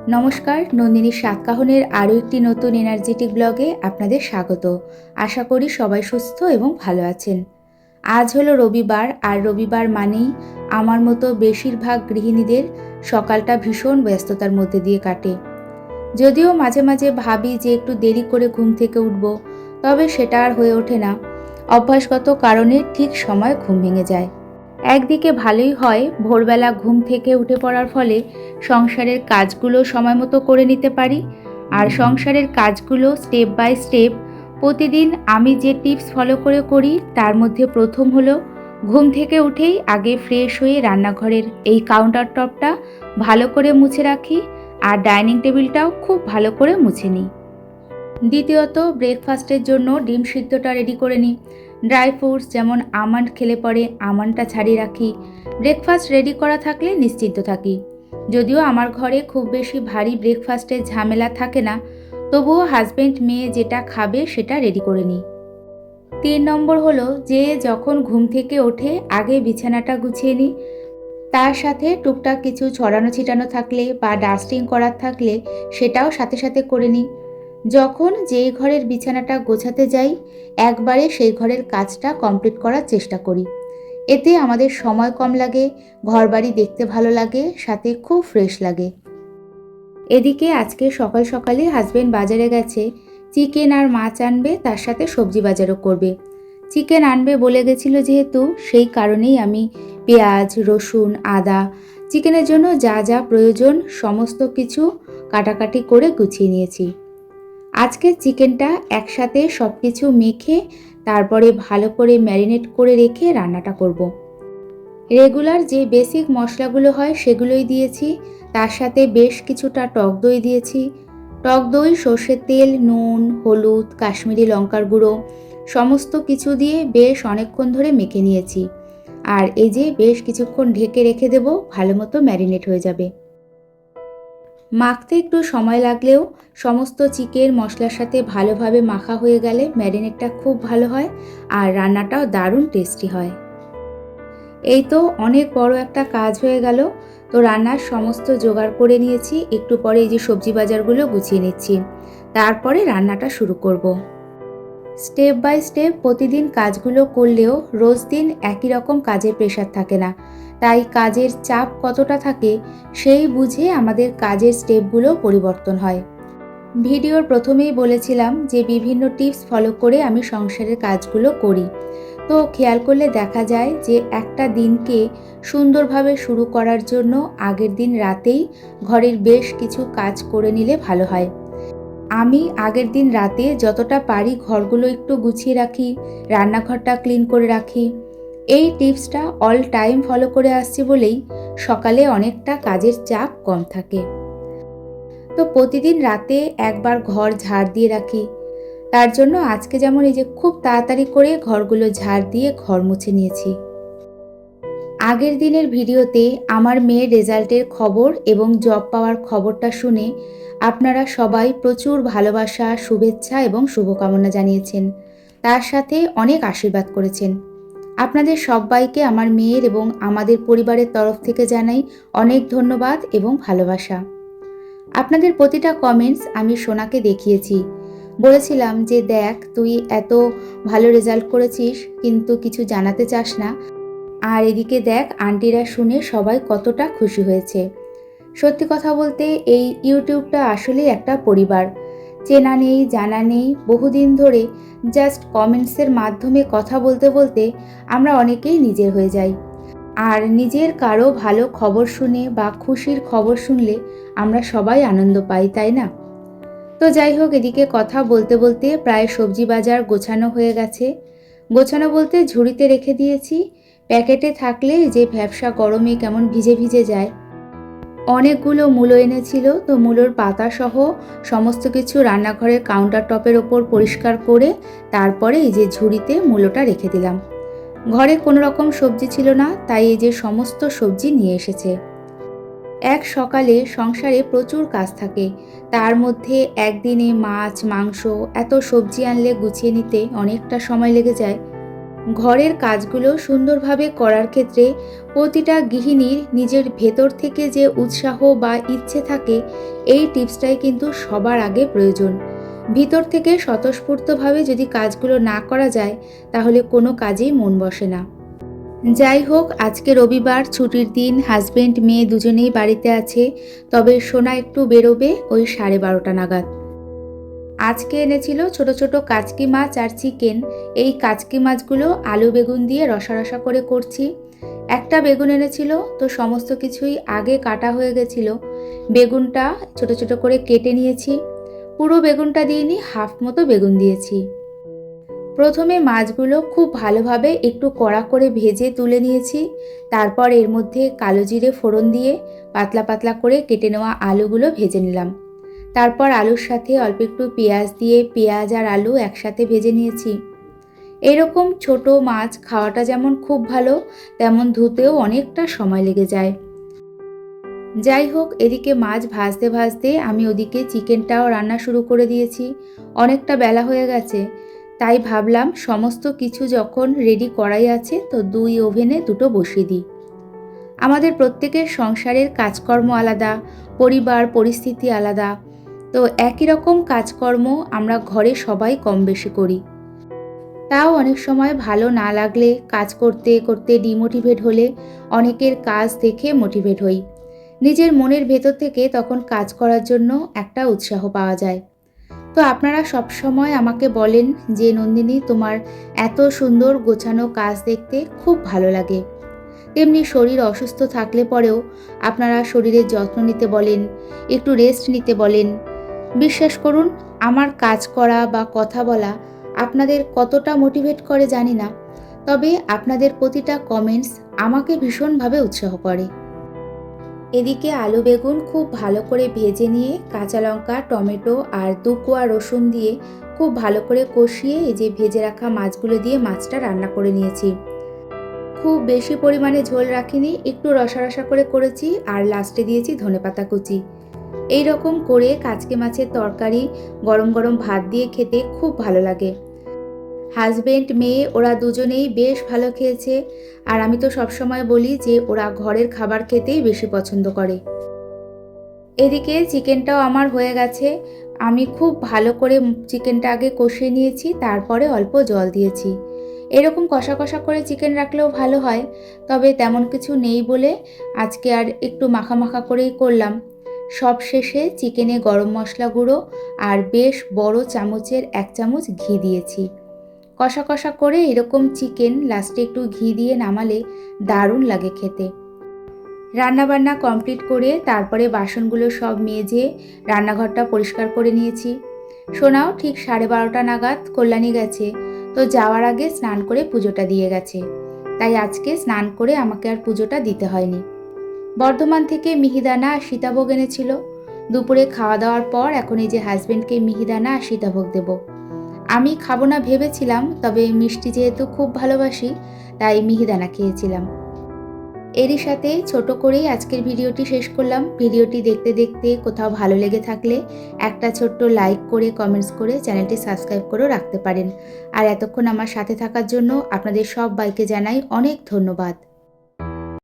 নমস্কার, নন্দিনীর সাতকাহনের আরও একটি নতুন এনার্জেটিক ব্লগে আপনাদের স্বাগত। আশা করি সবাই সুস্থ এবং ভালো আছেন। আজ হলো রবিবার, আর রবিবার মানেই আমার মতো বেশিরভাগ গৃহিণীদের সকালটা ভীষণ ব্যস্ততার মধ্যে দিয়ে কাটে। যদিও মাঝে মাঝে ভাবি যে একটু দেরি করে ঘুম থেকে উঠব, তবে সেটা আর হয়ে ওঠে না। অভ্যাসগত কারণে ঠিক সময় ঘুম ভেঙে যায়। একদিকে ভালোই হয়, ভোরবেলা ঘুম থেকে উঠে পড়ার ফলে সংসারের কাজগুলো সময় মতো করে নিতে পারি। আর সংসারের কাজগুলো স্টেপ বাই স্টেপ প্রতিদিন আমি যে টিপস ফলো করে করি তার মধ্যে প্রথম হলো ঘুম থেকে উঠেই আগে ফ্রেশ হয়ে রান্নাঘরের এই কাউন্টার টপটা ভালো করে মুছে রাখি, আর ডাইনিং টেবিলটাও খুব ভালো করে মুছে নিই। দ্বিতীয়ত, ব্রেকফাস্টের জন্য ডিম সিদ্ধটা রেডি করে নিই। ড্রাই ফ্রুটস যেমন আমন্ড খেলে পরে আমন্ডটা ছাড়িয়ে রাখি। ব্রেকফাস্ট রেডি করা থাকলে নিশ্চিন্ত থাকি। যদিও আমার ঘরে খুব বেশি ভারী ব্রেকফাস্টের ঝামেলা থাকে না, তবুও হাজব্যান্ড মেয়ে যেটা খাবে সেটা রেডি করে নিই। 3 নম্বর হলো যে যখন ঘুম থেকে ওঠে আগে বিছানাটা গুছিয়ে নিই। তার সাথে টুকটাক কিছু ছড়ানো ছিটানো থাকলে বা ডাস্টিং করার থাকলে সেটাও সাথে সাথে করে নিই। যখন যেই ঘরের বিছানাটা গোছাতে যাই একবারে সেই ঘরের কাজটা কমপ্লিট করার চেষ্টা করি। এতে আমাদের সময় কম লাগে, ঘরবাড়ি দেখতে ভালো লাগে, সাথে খুব ফ্রেশ লাগে। এদিকে আজকে সকাল সকালে হাজবেন্ড বাজারে গেছে, চিকেন আর মাছ আনবে, তার সাথে সবজি বাজারও করবে। চিকেন আনবে বলে গেছিল যেহেতু, সেই কারণেই আমি পেঁয়াজ, রসুন, আদা, চিকেনের জন্য যা যা প্রয়োজন সমস্ত কিছু কাটাকাটি করে গুছিয়ে নিয়েছি। আজকে চিকেনটা একসাথে সব কিছু মেখে তারপরে ভালো করে ম্যারিনেট করে রেখে রান্নাটা করব। রেগুলার যে বেসিক মশলাগুলো হয় সেগুলোই দিয়েছি, তার সাথে বেশ কিছুটা টক দই দিয়েছি। টক দই, সর্ষের তেল, নুন, হলুদ, কাশ্মীরি লঙ্কার গুঁড়ো সমস্ত কিছু দিয়ে বেশ অনেকক্ষণ ধরে মেখে নিয়েছি। আর এই যে বেশ কিছুক্ষণ ঢেকে রেখে দেব, ভালো মতো ম্যারিনেট হয়ে যাবে। মাখতে একটু সময় লাগলেও সমস্ত চিকেন মশলার সাথে ভালোভাবে মাখা হয়ে গেলে ম্যারিনেটটা খুব ভালো হয়, আর রান্নাটাও দারুণ টেস্টি হয়। এই তো অনেক বড় একটা কাজ হয়ে গেল। তো রান্নার সমস্ত জোগাড় করে নিয়েছি, একটু পরে এই যে সবজি বাজারগুলো গুছিয়ে নিচ্ছি, তারপরে রান্নাটা শুরু করব। স্টেপ বাই স্টেপ প্রতিদিন কাজগুলো করলেও রোজ দিন একই রকম কাজের প্রেশার থাকে না, তাই কাজের চাপ কতটা থাকে সেই বুঝে আমাদের কাজের স্টেপগুলো পরিবর্তন হয়। ভিডিওর প্রথমেই বলেছিলাম যে বিভিন্ন টিপস ফলো করে আমি সংসারের কাজগুলো করি। তো খেয়াল করলে দেখা যায় যে একটা দিনকে সুন্দরভাবে শুরু করার জন্য আগের দিন রাতেই ঘরের বেশ কিছু কাজ করে নিলে ভালো হয়। আমি আগের দিন রাতে যতটা পারি ঘরগুলো একটু গুছিয়ে রাখি, রান্নাঘরটা ক্লিন করে রাখি। এই টিপসটা অল টাইম ফলো করে আসছি বলেই সকালে অনেকটা কাজের চাপ কম থাকে। তো প্রতিদিন রাতে একবার ঘর ঝাড় দিয়ে রাখি। তার জন্য আজকে যেমন এই যে খুব তাড়াতাড়ি করে ঘরগুলো ঝাড় দিয়ে ঘর মুছে নিয়েছি। আগের দিনের ভিডিওতে আমার মেয়ের রেজাল্টের খবর এবং জব পাওয়ার খবরটা শুনে আপনারা সবাই প্রচুর ভালোবাসা, শুভেচ্ছা এবং শুভকামনা জানিয়েছেন, তার সাথে অনেক আশীর্বাদ করেছেন। আপনাদের সবাইকে আমার মেয়ের এবং আমাদের পরিবারের তরফ থেকে জানাই অনেক ধন্যবাদ এবং ভালোবাসা। আপনাদের প্রতিটা কমেন্টস আমি সোনাকে দেখিয়েছি। বলেছিলাম যে দেখ, তুই এত ভালো রেজাল্ট করেছিস কিন্তু কিছু জানাতে চাস না, আর এদিকে দেখ আন্টিরা শুনে সবাই কতটা খুশি হয়েছে। সত্যি কথা বলতে এই ইউটিউবটা আসলেই একটা পরিবার। চেনা নেই, জানা নেই, বহুদিন ধরে জাস্ট কমেন্টসের মাধ্যমে কথা বলতে বলতে আমরা অনেকেই নিজের হয়ে যাই। আর নিজের কারো ভালো খবর শুনে বা খুশির খবর শুনলে আমরা সবাই আনন্দ পাই, তাই না? তো যাই হোক, এদিকে কথা বলতে বলতে প্রায় সবজি বাজার গোছানো হয়ে গেছে। গোছানো বলতে ঝুড়িতে রেখে দিয়েছি। প্যাকেটে থাকলে যে ভ্যাপসা গরমে কেমন ভিজে ভিজে যায়। অনেকগুলো মূলো এনেছিল, তো মূলোর পাতা সহ সমস্ত কিছু রান্নাঘরের কাউন্টার টপের ওপর পরিষ্কার করে তারপরে এই যে ঝুড়িতে মূলোটা রেখে দিলাম। ঘরে কোনো রকম সবজি ছিল না, তাই এই যে সমস্ত সবজি নিয়ে এসেছে। এক সকালে সংসারে প্রচুর কাজ থাকে, তার মধ্যে একদিনে মাছ, মাংস, এত সবজি আনলে গুছিয়ে নিতে অনেকটা সময় লেগে যায়। ঘরের কাজগুলো সুন্দরভাবে করার ক্ষেত্রে প্রতিটা গৃহিণীর নিজের ভেতর থেকে যে উৎসাহ বা ইচ্ছে থাকে, এই টিপসটাই কিন্তু সবার আগে প্রয়োজন। ভিতর থেকে স্বতঃস্ফূর্তভাবে যদি কাজগুলো না করা যায়, তাহলে কোনো কাজেই মন বসে না। যাই হোক, আজকে রবিবার, ছুটির দিন, হাজবেন্ড মেয়ে দুজনেই বাড়িতে আছে। তবে সোনা একটু বেরোবে ওই 12:30 নাগাদ। আজকে এনেছিল ছোট ছোট কাচকি মাছ আর চিকেন। এই কাচকি মাছগুলো আলু বেগুন দিয়ে রসা রসা করে করছি। একটা বেগুন এনেছিল, তো সমস্ত কিছুই আগে কাটা হয়ে গেছিল। বেগুনটা ছোট ছোট করে কেটে নিয়েছি। পুরো বেগুনটা দিইনি, হাফ মতো বেগুন দিয়েছি। প্রথমে মাছগুলো খুব ভালোভাবে একটু কড়া করে ভেজে তুলে নিয়েছি। তারপর এর মধ্যে কালো জিরে ফোড়ন দিয়ে পাতলা পাতলা করে কেটে নেওয়া আলুগুলো ভেজে নিলাম। তারপর আলুর সাথে অল্প একটু পেঁয়াজ দিয়ে পেঁয়াজ আর আলু একসাথে ভেজে নিয়েছি। এরকম ছোট মাছ খাওয়াটা যেমন খুব ভালো, তেমন ধুতেও অনেকটা সময় লেগে যায়। যাই হোক, এদিকে মাছ ভাজতে ভাজতে আমি ওদিকে চিকেনটাও রান্না শুরু করে দিয়েছি। অনেকটা বেলা হয়ে গেছে, তাই ভাবলাম সমস্ত কিছু যখন রেডি করাই আছে, তো 2 ওভেনে 2টো বসিয়ে দিই। আমাদের প্রত্যেকের সংসারের কাজকর্ম আলাদা, পরিবার পরিস্থিতি আলাদা, তো একই রকম কাজকর্ম আমরা ঘরে সবাই কম বেশি করি। তাও অনেক সময় ভালো না লাগলে, কাজ করতে করতে ডিমোটিভেট হলে অনেকের কাজ দেখে মোটিভেট হই। নিজের মনের ভেতর থেকে তখন কাজ করার জন্য একটা উৎসাহ পাওয়া যায়। তো আপনারা সব সময় আমাকে বলেন যে নন্দিনী, তোমার এত সুন্দর গোছানো কাজ দেখতে খুব ভালো লাগে। তেমনি শরীর অসুস্থ থাকলে পরেও আপনারা শরীরের যত্ন নিতে বলেন, একটু রেস্ট নিতে বলেন। বিশ্বাস করুন, আমার কাজ করা বা কথা বলা আপনাদের কতটা মোটিভেট করে জানি না, তবে আপনাদের প্রতিটা কমেন্টস আমাকে ভীষণভাবে উৎসাহ করে। এদিকে আলু বেগুন খুব ভালো করে ভেজে নিয়ে কাঁচা লঙ্কা, টমেটো আর 2 কোয়া রসুন দিয়ে খুব ভালো করে কষিয়ে এই যে ভেজে রাখা মাছগুলো দিয়ে মাছটা রান্না করে নিয়েছি। খুব বেশি পরিমাণে ঝোল রাখিনি, একটু রসা রসা করে করেছি, আর লাস্টে দিয়েছি ধনেপাতা কুচি। এই রকম করে কাচকি মাছের তরকারি গরম গরম ভাত দিয়ে খেতে খুব ভালো লাগে। হাজবেন্ড মেয়ে ওরা দুজনেই বেশ ভালো খেয়েছে, আর আমি তো সবসময় বলি যে ওরা ঘরের খাবার খেতেই বেশি পছন্দ করে। এদিকে চিকেনটাও আমার হয়ে গেছে। আমি খুব ভালো করে চিকেনটা আগে কষিয়ে নিয়েছি, তারপরে অল্প জল দিয়েছি। এরকম কষা কষা করে চিকেন রাখলেও ভালো হয়, তবে তেমন কিছু নেই বলে আজকে আর একটু মাখা মাখা করেই করলাম। সব শেষে চিকেনে গরম মশলা গুঁড়ো আর বেশ বড় চামচের 1 চামচ ঘি দিয়েছি। কষা কষা করে এরকম চিকেন লাস্টে একটু ঘি দিয়ে নামালে দারুণ লাগে খেতে। রান্নাবান্না কমপ্লিট করে তারপরে বাসনগুলো সব মেজে রান্নাঘরটা পরিষ্কার করে নিয়েছি। সোনাও ঠিক 12:30 নাগাদ কল্যাণী গেছে, তো যাওয়ার আগে স্নান করে পুজোটা দিয়ে গেছে। তাই আজকে স্নান করে আমাকে আর পুজোটা দিতে হয়নি। বর্ধমান থেকে মিহিদানা আর সীতাভোগ এনেছিল। দুপুরে খাওয়া দাওয়ার পর এখন এই যে হাজবেন্ডকে মিহিদানা আর সীতাভোগ দেব। আমি খাবো না ভেবেছিলাম, তবে মিষ্টি যেহেতু খুব ভালোবাসি, তাই মিহিদানা খেয়েছিলাম। এরই সাথে ছোট করেই আজকের ভিডিওটি শেষ করলাম। ভিডিওটি দেখতে দেখতে কোথাও ভালো লেগে থাকলে একটা ছোট্ট লাইক করে কমেন্টস করে চ্যানেলটি সাবস্ক্রাইব করেও রাখতে পারেন। আর এতক্ষণ আমার সাথে থাকার জন্য আপনাদের সবাইকে জানাই অনেক ধন্যবাদ।